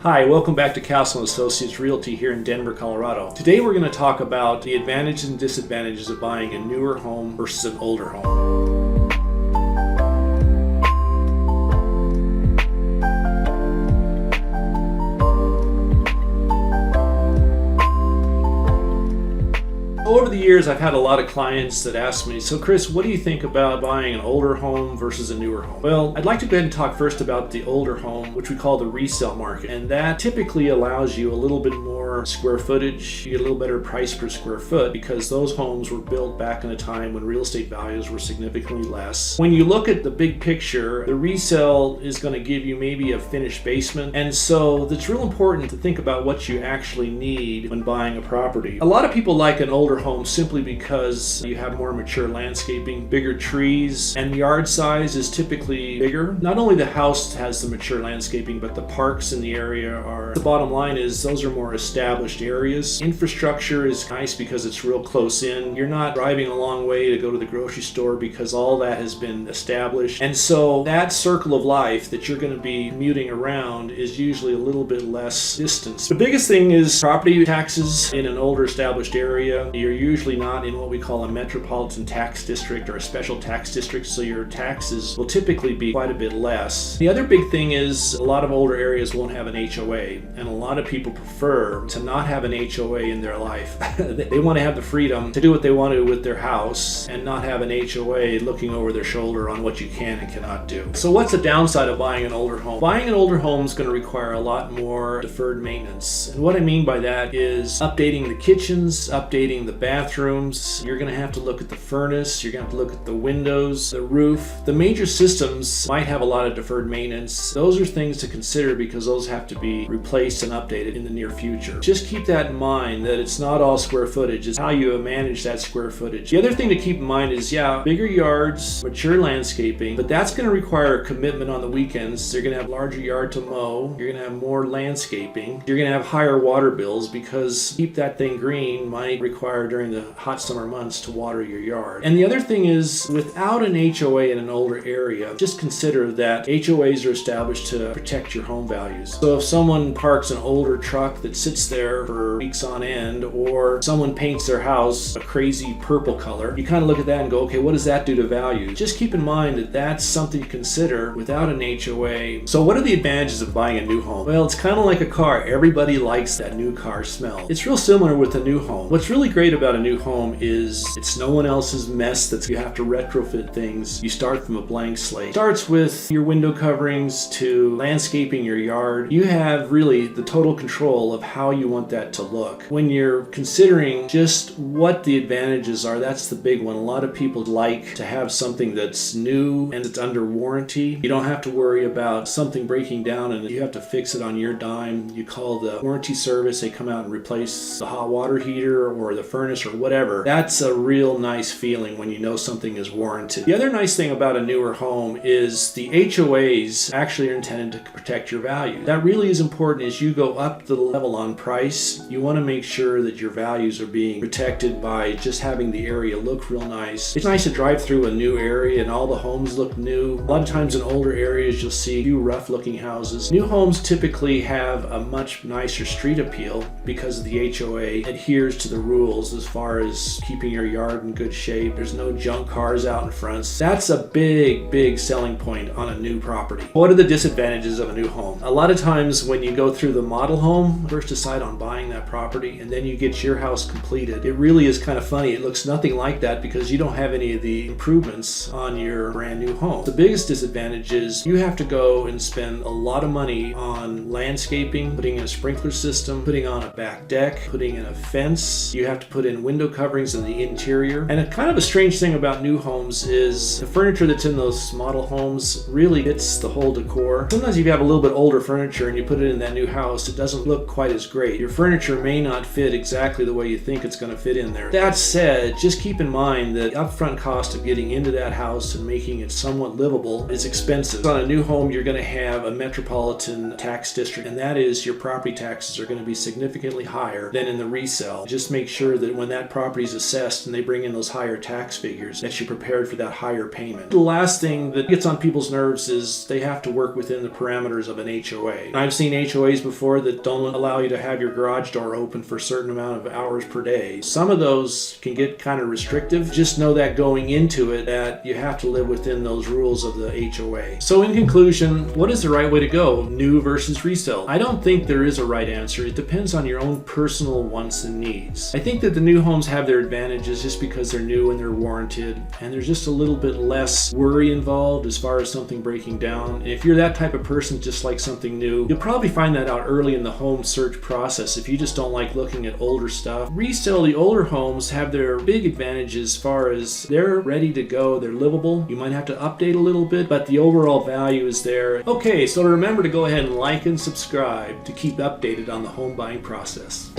Hi, welcome back to Castle & Associates Realty here in Denver, Colorado. Today we're going to talk about the advantages and disadvantages of buying a newer home versus an older home. Over the years, I've had a lot of clients that ask me, so Chris, what do you think about buying an older home versus a newer home? Well, I'd like to go ahead and talk first about the older home, which we call the resale market. And that typically allows you a little bit more square footage. You get a little better price per square foot because those homes were built back in a time when real estate values were significantly less. When you look at the big picture, the resale is going to give you maybe a finished basement. And so it's real important to think about what you actually need when buying a property. A lot of people like an older home simply because you have more mature landscaping, bigger trees, and the yard size is typically bigger. Not only the house has the mature landscaping, but the parks in the area are, the bottom line is those are more established areas. Infrastructure is nice because it's real close in. You're not driving a long way to go to the grocery store because all that has been established. And so that circle of life that you're going to be commuting around is usually a little bit less distance. The biggest thing is property taxes in an older established area. You're usually not in what we call a metropolitan tax district or a special tax district, so your taxes will typically be quite a bit less. The other big thing is a lot of older areas won't have an HOA, and a lot of people prefer to not have an HOA in their life. They want to have the freedom to do what they want to with their house and not have an HOA looking over their shoulder on what you can and cannot do. So what's the downside of buying an older home? Buying an older home is going to require a lot more deferred maintenance. And what I mean by that is updating the kitchens, updating the bathrooms. You're going to have to look at the furnace. You're going to have to look at the windows, the roof. The major systems might have a lot of deferred maintenance. Those are things to consider because those have to be replaced and updated in the near future. Just keep that in mind that it's not all square footage. It's how you manage that square footage. The other thing to keep in mind is, bigger yards, mature landscaping, but that's going to require a commitment on the weekends. You're going to have larger yard to mow. You're going to have more landscaping. You're going to have higher water bills because keep that thing green might require during the hot summer months to water your yard. And the other thing is, without an HOA in an older area, just consider that HOAs are established to protect your home values. So if someone parks an older truck that sits there for weeks on end, or someone paints their house a crazy purple color, you kind of look at that and go, okay, what does that do to value? Just keep in mind that that's something to consider without an HOA. So what are the advantages of buying a new home? Well, it's kind of like a car. Everybody likes that new car smell. It's real similar with a new home. What's really great about a new home is it's no one else's mess that you have to retrofit things. You start from a blank slate. It starts with your window coverings to landscaping your yard. You have really the total control of how you want that to look. When you're considering just what the advantages are, that's the big one. A lot of people like to have something that's new and it's under warranty. You don't have to worry about something breaking down and you have to fix it on your dime. You call the warranty service, they come out and replace the hot water heater or the furnace or whatever. That's a real nice feeling when you know something is warranted. The other nice thing about a newer home is the HOAs actually are intended to protect your value. That really is important. As you go up the level on price, you want to make sure that your values are being protected by just having the area look real nice. It's nice to drive through a new area and all the homes look new. A lot of times in older areas you'll see a few rough looking houses. New homes typically have a much nicer street appeal because the HOA adheres to the rules as far as keeping your yard in good shape. There's no junk cars out in front. That's a big selling point on a new property. What are the disadvantages of a new home? A lot of times when you go through the model home, first decide on buying that property and then you get your house completed. It really is kind of funny. It looks nothing like that because you don't have any of the improvements on your brand new home. The biggest disadvantage is you have to go and spend a lot of money on landscaping, putting in a sprinkler system, putting on a back deck, putting in a fence. You have to put in window coverings in the interior. And a kind of a strange thing about new homes is the furniture that's in those model homes really fits the whole decor. Sometimes if you have a little bit older furniture and you put it in that new house, it doesn't look quite as great. Your furniture may not fit exactly the way you think it's going to fit in there. That said, just keep in mind that the upfront cost of getting into that house and making it somewhat livable is expensive. On a new home, you're going to have a metropolitan tax district, and that is your property taxes are going to be significantly higher than in the resale. Just make sure that when that property is assessed and they bring in those higher tax figures, that you're prepared for that higher payment. The last thing that gets on people's nerves is they have to work within the parameters of an HOA. I've seen HOAs before that don't allow you to have your garage door open for a certain amount of hours per day. Some of those can get kind of restrictive. Just know that going into it, that you have to live within those rules of the HOA. So in conclusion, what is the right way to go? New versus resale? I don't think there is a right answer. It depends on your own personal wants and needs. I think that the new homes have their advantages just because they're new and they're warranted, and there's just a little bit less worry involved as far as something breaking down. And if you're that type of person just like something new, you'll probably find that out early in the home search process if you just don't like looking at older stuff. Resale, the older homes have their big advantages as far as they're ready to go, they're livable. You might have to update a little bit, but the overall value is there. Okay, so remember to go ahead and like and subscribe to keep updated on the home buying process.